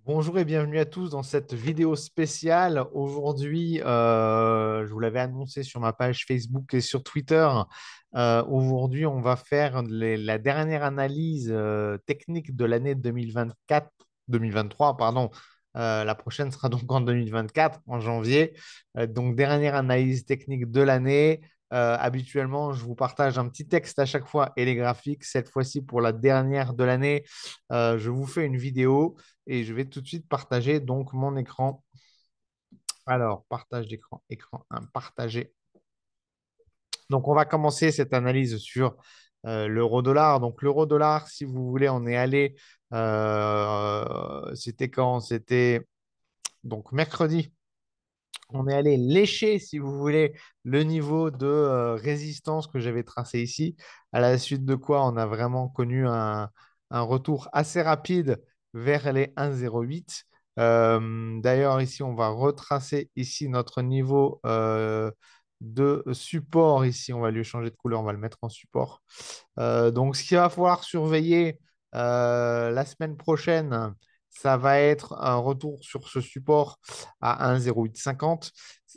Bonjour et bienvenue à tous dans cette vidéo spéciale. Aujourd'hui, je vous l'avais annoncé sur ma page Facebook et sur Twitter. Aujourd'hui, on va faire la dernière analyse technique de l'année 2024, 2023, pardon. La prochaine sera donc en 2024, en janvier. Donc, dernière analyse technique de l'année. Habituellement, je vous partage un petit texte à chaque fois et les graphiques. Cette fois-ci, pour la dernière de l'année, je vous fais une vidéo et je vais tout de suite partager donc mon écran. Alors, partage d'écran, écran 1, partager. Donc, on va commencer cette analyse sur l'euro-dollar. Donc, l'euro-dollar, si vous voulez, on est allé, c'était quand? C'était donc mercredi. On est allé lécher, si vous voulez, le niveau de résistance que j'avais tracé ici, à la suite de quoi on a vraiment connu un retour assez rapide vers les 1,08. D'ailleurs, ici, on va retracer ici notre niveau de support. Ici, on va lui changer de couleur, on va le mettre en support. Donc, ce qu'il va falloir surveiller la semaine prochaine, ça va être un retour sur ce support à 1,0850.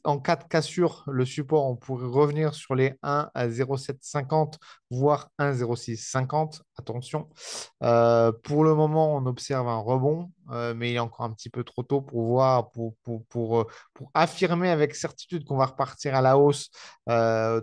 En cas de cassure, le support, on pourrait revenir sur les 1 à 0,750, voire 1,0650. Attention. Pour le moment, on observe un rebond, mais il est encore un petit peu trop tôt pour voir, pour affirmer avec certitude qu'on va repartir à la hausse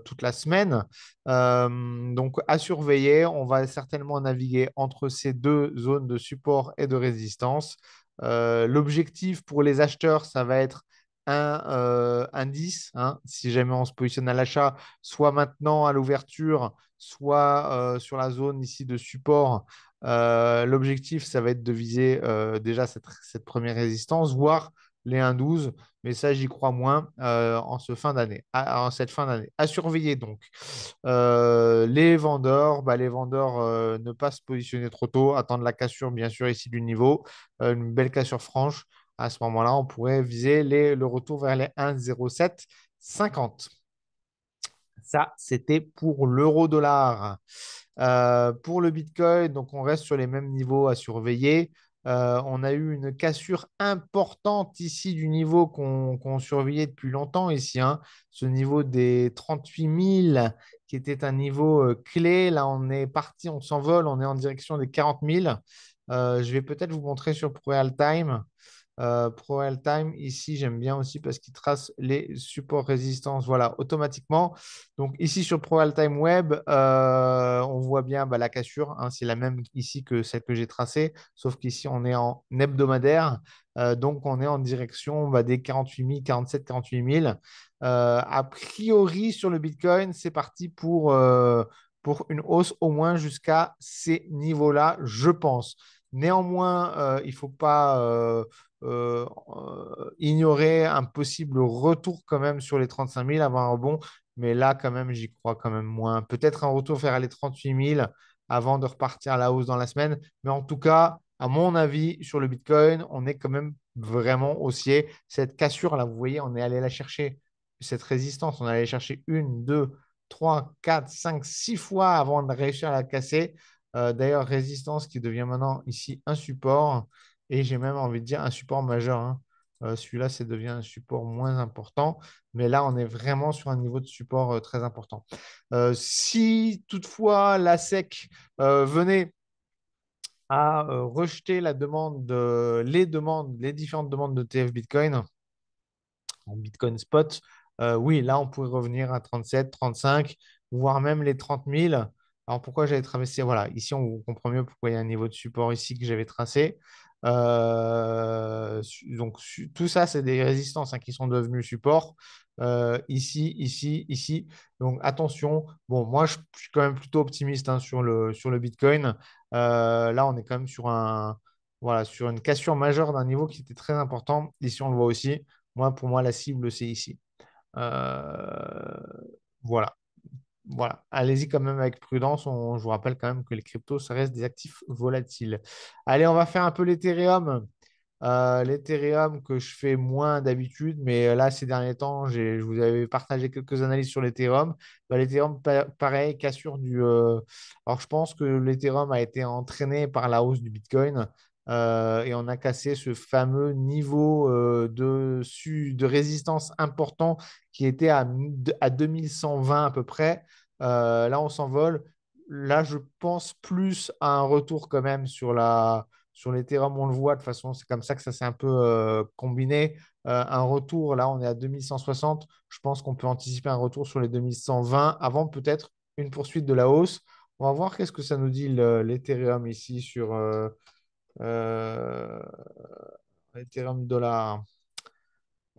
toute la semaine. Donc, à surveiller, on va certainement naviguer entre ces deux zones de support et de résistance. L'objectif pour les acheteurs, ça va être un 10, hein, si jamais on se positionne à l'achat, soit maintenant à l'ouverture, soit sur la zone ici de support. L'objectif, ça va être de viser déjà cette première résistance, voire les 1,12, mais ça, j'y crois moins en cette fin d'année. À surveiller donc. Les vendeurs ne pas se positionner trop tôt, attendre la cassure, bien sûr, ici du niveau, une belle cassure franche. À ce moment-là, on pourrait viser le retour vers les 1,0750. Ça, c'était pour l'euro-dollar. Pour le Bitcoin, donc on reste sur les mêmes niveaux à surveiller. On a eu une cassure importante ici du niveau qu'on surveillait depuis longtemps ici, hein. Ce niveau des 38 000 qui était un niveau clé. Là, on est parti, on s'envole, on est en direction des 40 000. Je vais peut-être vous montrer sur ProRealTime. ProRealTime, ici, j'aime bien aussi parce qu'il trace les supports résistance, voilà, automatiquement. Donc ici sur ProRealTime Web, on voit bien bah, la cassure, hein, c'est la même ici que celle que j'ai tracée, sauf qu'ici on est en hebdomadaire, donc on est en direction bah, des 48 000, 47, 48 000. A priori sur le Bitcoin, c'est parti pour une hausse au moins jusqu'à ces niveaux-là, je pense. Néanmoins, il ne faut pas ignorer un possible retour quand même sur les 35 000, avoir un rebond. Mais là, quand même, j'y crois quand même moins. Peut-être un retour vers les 38 000 avant de repartir à la hausse dans la semaine. Mais en tout cas, à mon avis, sur le Bitcoin, on est quand même vraiment haussier. Cette cassure-là, vous voyez, on est allé la chercher. Cette résistance, on est allé chercher une, deux, trois, quatre, cinq, six fois avant de réussir à la casser. D'ailleurs, résistance qui devient maintenant ici un support. Et j'ai même envie de dire un support majeur, hein. Celui-là, ça devient un support moins important. Mais là, on est vraiment sur un niveau de support très important. Si toutefois la SEC venait à rejeter les différentes demandes de TF Bitcoin en Bitcoin spot, oui, là, on pourrait revenir à 37, 35, voire même les 30 000. Alors, pourquoi j'avais traversé? Voilà, ici, on comprend mieux pourquoi il y a un niveau de support ici que j'avais tracé. Donc, tout ça, c'est des résistances hein, qui sont devenues support. Ici, ici, ici. Donc, attention. Bon, moi, je suis quand même plutôt optimiste hein, sur le Bitcoin. Là, on est quand même voilà, sur une cassure majeure d'un niveau qui était très important. Ici, on le voit aussi. Moi, pour moi, la cible, c'est ici. Euh, voilà. Voilà. Allez-y quand même avec prudence. Je vous rappelle quand même que les cryptos, ça reste des actifs volatiles. Allez, on va faire un peu l'Ethereum. L'Ethereum que je fais moins d'habitude, mais là, ces derniers temps, je vous avais partagé quelques analyses sur l'Ethereum. Bah, l'Ethereum, pareil, cassure du. Alors, je pense que l'Ethereum a été entraîné par la hausse du Bitcoin. et on a cassé ce fameux niveau de résistance important qui était à 2120 à peu près. Là, on s'envole. Là, je pense plus à un retour quand même sur l'Ethereum, on le voit de toute façon, c'est comme ça que ça s'est un peu combiné. Un retour, là, on est à 2160. Je pense qu'on peut anticiper un retour sur les 2120 avant peut-être une poursuite de la hausse. On va voir qu'est-ce que ça nous dit l'Ethereum ici sur euh, Ethereum dollar.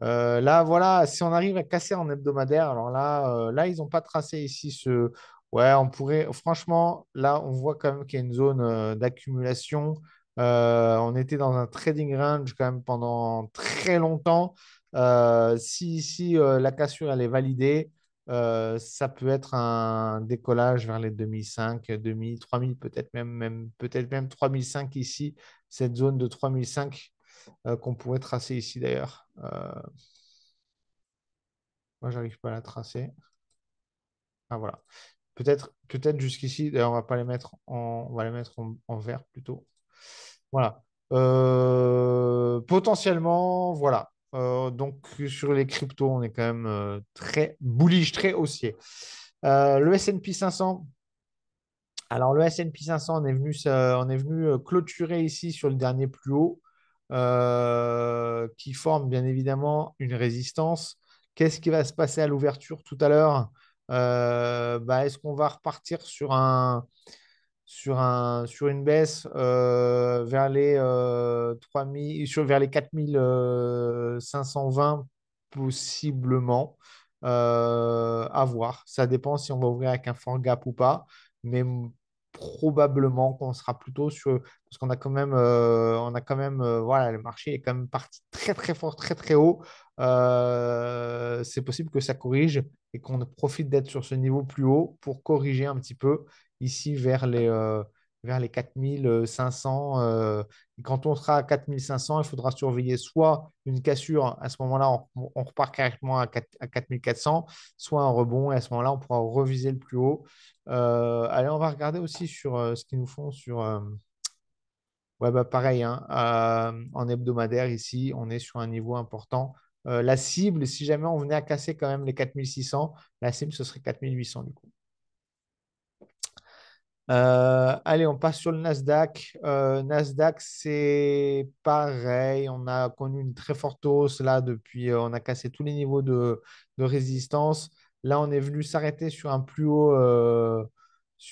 Là, voilà, si on arrive à casser en hebdomadaire, alors là, ils n'ont pas tracé ici ce. Ouais, on pourrait. Franchement, là, on voit quand même qu'il y a une zone d'accumulation. On était dans un trading range quand même pendant très longtemps. Si ici, la cassure, elle est validée, ça peut être un décollage vers les 2005, 2000, 3000, peut-être même 3005 ici, cette zone de 3005 qu'on pourrait tracer ici d'ailleurs. Moi, j'arrive pas à la tracer. Ah voilà. Peut-être jusqu'ici. D'ailleurs, on va pas les mettre on va les mettre en vert plutôt. Voilà. Potentiellement, voilà. Donc sur les cryptos, on est quand même très bullish, très haussier. Le S&P 500. Alors, le S&P 500, on est venu clôturer ici sur le dernier plus haut, qui forme bien évidemment une résistance. Qu'est-ce qui va se passer à l'ouverture tout à l'heure? Est-ce qu'on va repartir sur une baisse vers les 3000, vers les 4520 possiblement? À voir. Ça dépend si on va ouvrir avec un fort gap ou pas, mais probablement qu'on sera plutôt sur parce qu'on a quand même voilà, le marché est quand même parti très très fort, très très haut. C'est possible que ça corrige et qu'on profite d'être sur ce niveau plus haut pour corriger un petit peu ici vers les 4500. Et quand on sera à 4500, il faudra surveiller soit une cassure, à ce moment-là, on repart carrément à 4400, soit un rebond, et à ce moment-là, on pourra reviser le plus haut. Allez, on va regarder aussi sur ce qu'ils nous font sur. Ouais, bah pareil, hein, en hebdomadaire, ici, on est sur un niveau important. La cible, si jamais on venait à casser quand même les 4600, la cible, ce serait 4800 du coup. Allez, on passe sur le Nasdaq. Nasdaq, c'est pareil. On a connu une très forte hausse là depuis. On a cassé tous les niveaux de résistance. Là, on est venu s'arrêter sur un plus haut.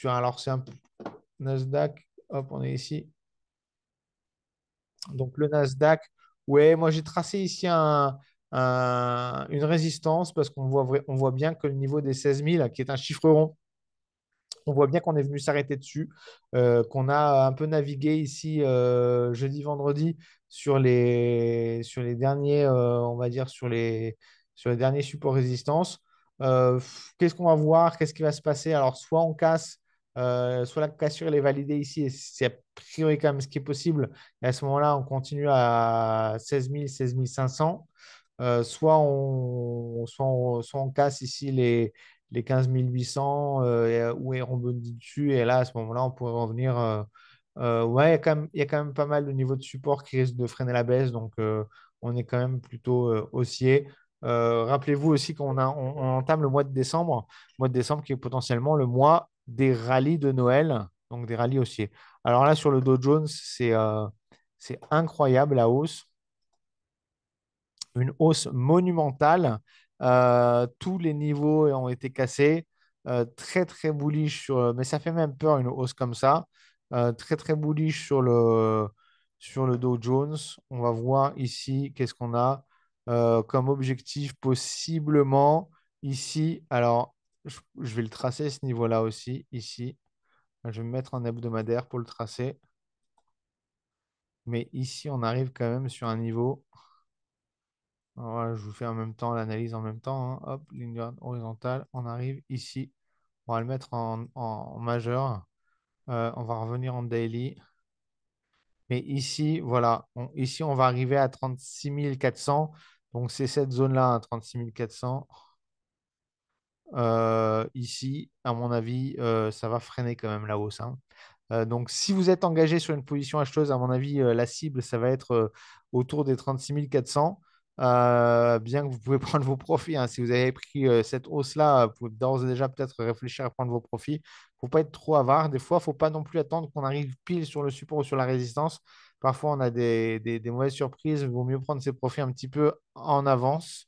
Alors, c'est un Nasdaq. Hop, on est ici. Donc, le Nasdaq. Ouais, moi, j'ai tracé ici une résistance parce on voit bien que le niveau des 16 000, qui est un chiffre rond, on voit bien qu'on est venu s'arrêter dessus, qu'on a un peu navigué ici jeudi, vendredi sur les derniers, on va dire, sur les derniers supports résistance. Qu'est-ce qu'on va voir? Qu'est-ce qui va se passer? Alors, soit on casse, soit la cassure elle est validée ici, et c'est a priori quand même ce qui est possible. Et à ce moment-là, on continue à 16 000, 16 500. Soit on casse ici les 15 800 où est rebondit dessus. Et là, à ce moment-là, on pourrait revenir. Ouais, il y a quand même pas mal de niveaux de support qui risquent de freiner la baisse. Donc, on est quand même plutôt haussier. Rappelez-vous aussi on entame le mois de décembre qui est potentiellement le mois des rallyes de Noël, donc des rallyes haussiers. Alors là, sur le Dow Jones, c'est incroyable la hausse, une hausse monumentale. Tous les niveaux ont été cassés. Très, très bullish mais ça fait même peur une hausse comme ça. Très, très bullish sur le Dow Jones. On va voir ici qu'est-ce qu'on a comme objectif possiblement ici. Alors, je vais le tracer ce niveau-là aussi, ici. Je vais me mettre en hebdomadaire pour le tracer. Mais ici, on arrive quand même sur un niveau. Voilà, je vous fais en même temps l'analyse en même temps, hein. Hop, ligne droite horizontale. On arrive ici. On va le mettre en majeur. On va revenir en daily. Mais ici, voilà. Ici, on va arriver à 36 400. Donc, c'est cette zone-là, hein, 36 400. Ici, à mon avis, ça va freiner quand même la hausse, hein. Donc, si vous êtes engagé sur une position acheteuse, à mon avis, la cible, ça va être autour des 36 400. Bien que vous pouvez prendre vos profits, hein. Si vous avez pris cette hausse-là, vous pouvez d'ores et déjà peut-être réfléchir à prendre vos profits. Il ne faut pas être trop avare. Des fois, il ne faut pas non plus attendre qu'on arrive pile sur le support ou sur la résistance. Parfois, on a des mauvaises surprises. Il vaut mieux prendre ses profits un petit peu en avance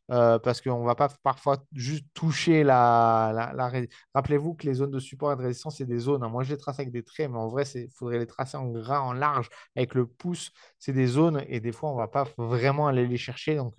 parce qu'on ne va pas parfois juste toucher Rappelez-vous que les zones de support et de résistance, c'est des zones, hein. Moi, je les trace avec des traits, mais en vrai, il faudrait les tracer en gras, en large, avec le pouce. C'est des zones et des fois, on ne va pas vraiment aller les chercher. Donc,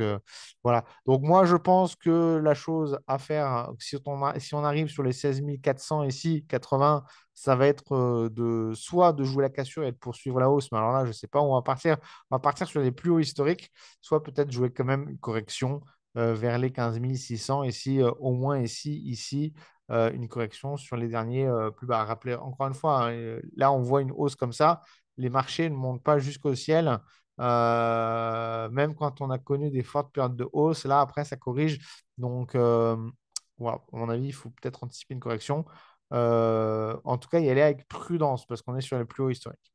voilà. Donc, moi, je pense que la chose à faire, si on arrive sur les 16 400 ici, 80, ça va être soit de jouer la cassure et de poursuivre la hausse. Mais alors là, je ne sais pas où on va partir. On va partir sur les plus hauts historiques, soit peut-être jouer quand même une correction vers les 15 600. Ici, au moins ici, une correction sur les derniers plus bas. Rappelez encore une fois, hein, là, on voit une hausse comme ça. Les marchés ne montent pas jusqu'au ciel. Même quand on a connu des fortes périodes de hausse, là, après, ça corrige. Donc, voilà, à mon avis, il faut peut-être anticiper une correction. En tout cas, y aller avec prudence parce qu'on est sur les plus hauts historiques.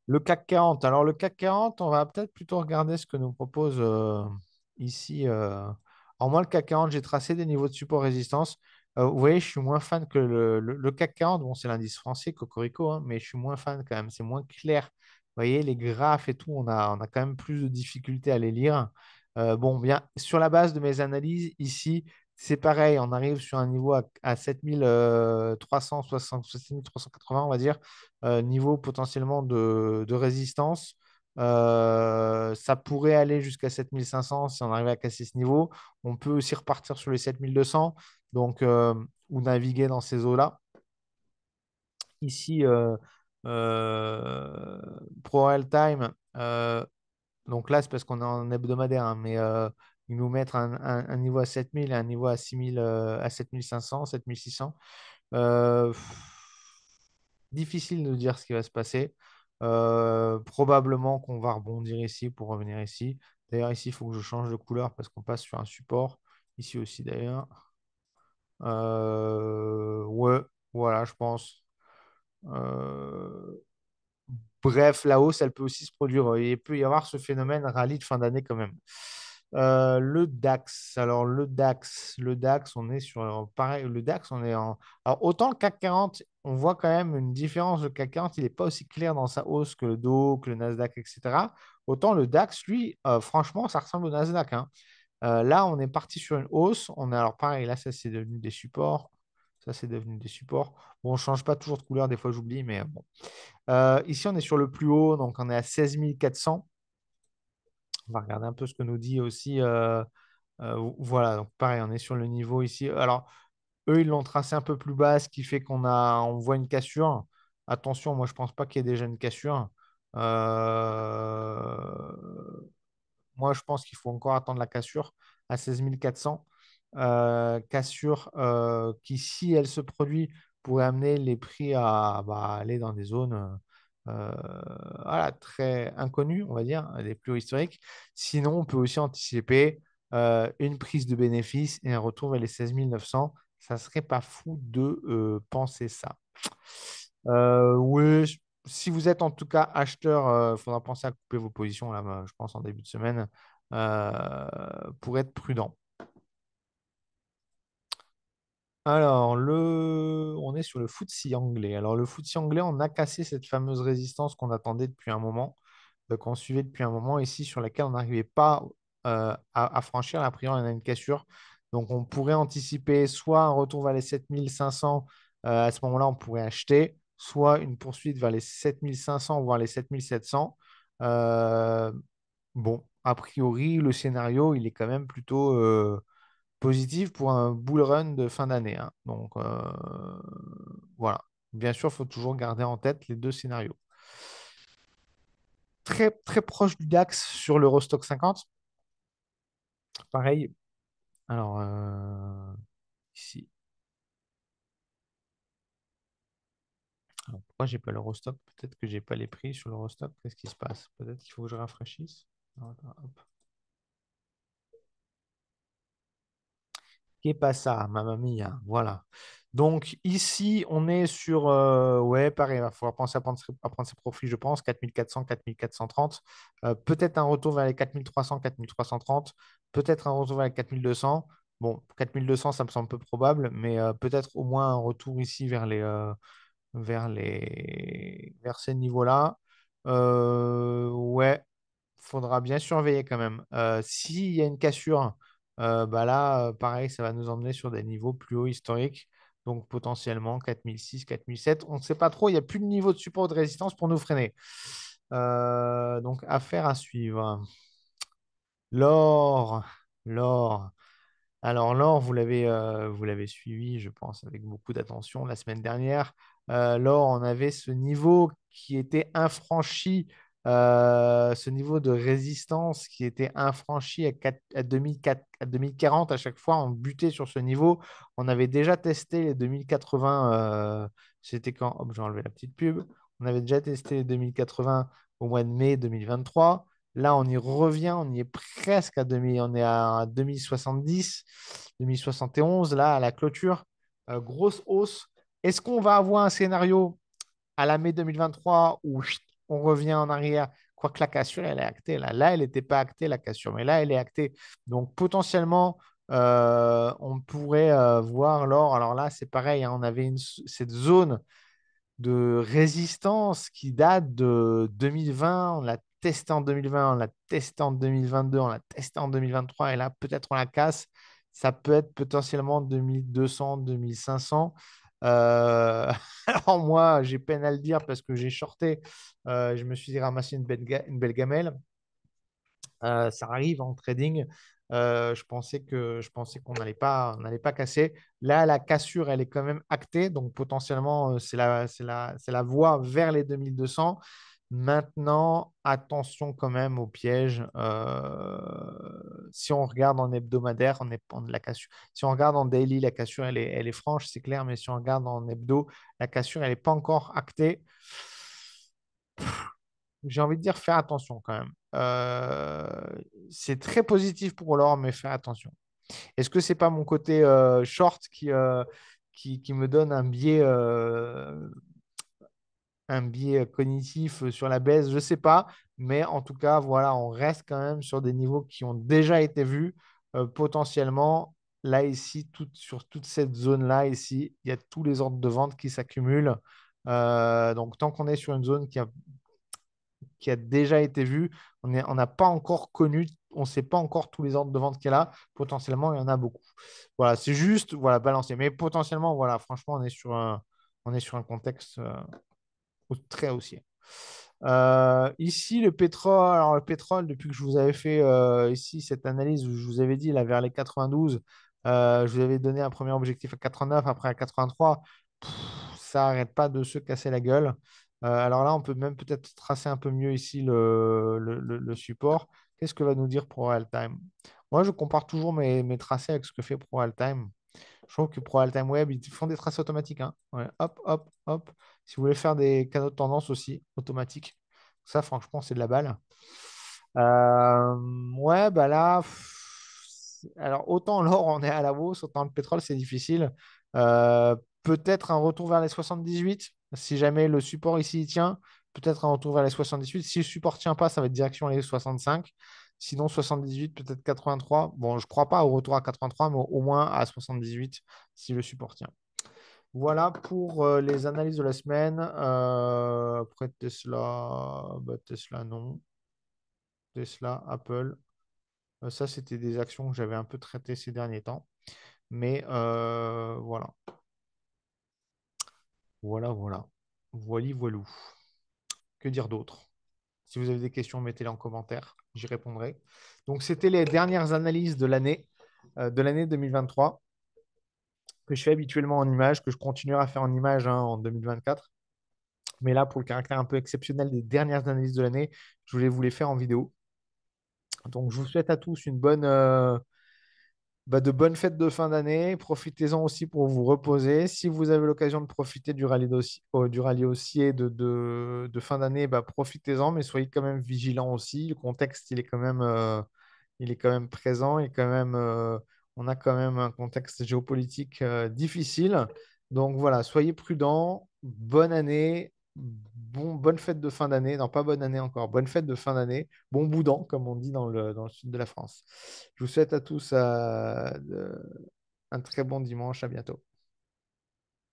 Le CAC 40. Alors, le CAC 40, on va peut-être plutôt regarder ce que nous propose ici. Alors, moi, le CAC 40, j'ai tracé des niveaux de support-résistance. Vous voyez, je suis moins fan que le CAC 40. Bon, c'est l'indice français, Cocorico, hein, mais je suis moins fan quand même. C'est moins clair. Vous voyez, les graphes et tout, on a quand même plus de difficultés à les lire. Bon, bien, sur la base de mes analyses, ici, c'est pareil. On arrive sur un niveau à 7360, 7380, on va dire niveau potentiellement de résistance. Ça pourrait aller jusqu'à 7500 si on arrive à casser ce niveau. On peut aussi repartir sur les 7200 donc, ou naviguer dans ces eaux-là. Ici, euh, Pro Real Time, donc là, c'est parce qu'on est en hebdomadaire, hein, mais ils nous mettent un niveau à 7000 et un niveau à 6000, à 7500, 7600. Euh, Difficile de dire ce qui va se passer. Probablement qu'on va rebondir ici pour revenir ici. D'ailleurs, ici, il faut que je change de couleur parce qu'on passe sur un support. Ici aussi, d'ailleurs. Ouais, voilà, je pense. Euh, Bref, la hausse, elle peut aussi se produire. Il peut y avoir ce phénomène rallye de fin d'année quand même. Le DAX. Alors, le DAX, on est sur. Pareil, le DAX, on est en. Alors, autant le CAC 40, on voit quand même une différence. Le CAC 40, il n'est pas aussi clair dans sa hausse que le Dow, que le Nasdaq, etc. Autant le DAX, lui, franchement, ça ressemble au Nasdaq, hein. Là, on est parti sur une hausse. On est alors pareil, là, ça, c'est devenu des supports. Ça, c'est devenu des supports. Bon, on ne change pas toujours de couleur, des fois, j'oublie, mais bon. Ici, on est sur le plus haut, donc on est à 16 400. On va regarder un peu ce que nous dit aussi. Voilà, donc pareil, on est sur le niveau ici. Alors, eux, ils l'ont tracé un peu plus bas, ce qui fait on voit une cassure. Attention, moi, je ne pense pas qu'il y ait déjà une cassure. Euh, Moi, je pense qu'il faut encore attendre la cassure à 16 400. Cassure qui, si elle se produit, pourrait amener les prix à aller dans des zones voilà, très inconnues, on va dire, des plus hauts historiques. Sinon, on peut aussi anticiper une prise de bénéfice et un retour vers les 16 900. Ça serait pas fou de penser ça. Oui, si vous êtes en tout cas acheteur, il faudra penser à couper vos positions, là, je pense, en début de semaine, pour être prudent. Alors, on est sur le FTSE anglais. Alors, le FTSE anglais, on a cassé cette fameuse résistance qu'on attendait depuis un moment, qu'on suivait depuis un moment ici, sur laquelle on n'arrivait pas à franchir. A priori, on a une cassure. Donc, on pourrait anticiper soit un retour vers les 7500. À ce moment-là, on pourrait acheter, soit une poursuite vers les 7500, voire les 7700. Euh, bon, a priori, le scénario, il est quand même plutôt positif pour un bull run de fin d'année, hein. Donc, voilà. Bien sûr, il faut toujours garder en tête les deux scénarios. Très, très proche du DAX sur l'Eurostock 50. Pareil. Alors, ici. Alors, pourquoi j'ai pas l'Eurostock? Peut-être que j'ai pas les prix sur l'Eurostock. Qu'est-ce qui se passe? Peut-être qu'il faut que je rafraîchisse. Alors, attends, hop. Qu'est pas ça, mamma mia. Voilà. Donc ici, on est sur, ouais, pareil, il va falloir penser à prendre ses profils, je pense, 4400, 4430. Peut-être un retour vers les 4300, 4330. Peut-être un retour vers les 4200. Bon, 4200, ça me semble peu probable, mais peut-être au moins un retour ici vers ces niveaux-là. Ouais, faudra bien surveiller quand même. S'il y a une cassure, bah là, pareil, ça va nous emmener sur des niveaux plus hauts historiques. Donc potentiellement 4006, 4007. On ne sait pas trop, il n'y a plus de niveau de support ou de résistance pour nous freiner. Donc affaire à suivre. L'or, l'or. Alors, l'or, vous l'avez suivi, je pense, avec beaucoup d'attention la semaine dernière. L'or, on avait ce niveau qui était infranchi, ce niveau de résistance qui était infranchi à 2004 à 2040. À chaque fois, on butait sur ce niveau. On avait déjà testé les 2080. C'était quand? Hop, j'ai enlevé la petite pub. On avait déjà testé les 2080 au mois de mai 2023. Là, on y revient, on y est presque à 2000, on est à 2070, 2071, là, à la clôture. Grosse hausse. Est-ce qu'on va avoir un scénario à la mai 2023 où chut, on revient en arrière? Quoique la cassure, elle est actée. Là elle n'était pas actée, la cassure, mais là, elle est actée. Donc, potentiellement, on pourrait voir l'or. Alors là, c'est pareil, hein, on avait cette zone de résistance qui date de 2020. On l'a testé en 2020, on l'a testé en 2022, on l'a testé en 2023 et là, peut-être on la casse. Ça peut être potentiellement 2200, 2500. Euh, Alors moi, j'ai peine à le dire parce que j'ai shorté. Je me suis ramassé une belle gamelle. Ça arrive en trading. Je pensais qu'on n'allait pas casser. Là, la cassure, elle est quand même actée. Donc, potentiellement, c'est la voie vers les 2200. Maintenant, attention quand même au piège. Si on regarde en hebdomadaire, la cassure. Si on regarde en daily, la cassure, elle est franche, c'est clair. Mais si on regarde en hebdo, la cassure, elle n'est pas encore actée. J'ai envie de dire, faire attention quand même. C'est très positif pour l'or, mais faire attention. Est-ce que c'est pas mon côté short qui me donne un biais cognitif sur la baisse? Je ne sais pas, mais en tout cas, voilà, on reste quand même sur des niveaux qui ont déjà été vus. Potentiellement, là, ici, sur toute cette zone-là, ici, il y a tous les ordres de vente qui s'accumulent. Donc, tant qu'on est sur une zone qui a déjà été vu. On n'a pas encore connu, on ne sait pas encore tous les ordres de vente qu'il y a là. Potentiellement, il y en a beaucoup. Voilà, c'est juste voilà, balancer. Mais potentiellement, voilà, franchement, on est sur un contexte très haussier. Ici, le pétrole, alors le pétrole, depuis que je vous avais fait ici cette analyse où je vous avais dit là vers les 92, je vous avais donné un premier objectif à 89, après à 83. Pff, ça n'arrête pas de se casser la gueule. Alors là, on peut même peut-être tracer un peu mieux ici le support. Qu'est-ce que va nous dire Pro Time? Moi, je compare toujours mes tracés avec ce que fait Pro Time. Je trouve que Pro Time Web, ils font des tracés automatiques, hein. Ouais, hop, hop, hop. Si vous voulez faire des canaux de tendance aussi, automatiques. Ça, franchement, c'est de la balle. Ouais, bah là, alors autant l'or, on est à la hausse, autant le pétrole, c'est difficile. Euh, Peut-être un retour vers les 78, si jamais le support ici il tient. Peut-être un retour vers les 78. Si le support ne tient pas, ça va être direction les 65. Sinon, 78, peut-être 83. Bon, je ne crois pas au retour à 83, mais au moins à 78 si le support tient. Voilà pour les analyses de la semaine. Après Tesla, bah, Tesla non. Tesla, Apple. Ça, c'était des actions que j'avais un peu traitées ces derniers temps. Mais voilà. Voilà, voilà. Voili, voilou. Que dire d'autre? Si vous avez des questions, mettez-les en commentaire. J'y répondrai. Donc, c'était les dernières analyses de l'année 2023 que je fais habituellement en images, que je continuerai à faire en images hein, en 2024. Mais là, pour le caractère un peu exceptionnel des dernières analyses de l'année, je voulais vous les faire en vidéo. Donc, je vous souhaite à tous de bonnes fêtes de fin d'année. Profitez-en aussi pour vous reposer. Si vous avez l'occasion de profiter du rallye haussier de fin d'année, bah, profitez-en, mais soyez quand même vigilants aussi. Le contexte, il est quand même présent et quand même, On a quand même un contexte géopolitique difficile. Donc voilà, soyez prudents. Bonne année. Bonne fête de fin d'année. Non, pas bonne année encore. Bonne fête de fin d'année. Bon boudin, comme on dit dans le sud de la France. Je vous souhaite à tous un très bon dimanche. À bientôt.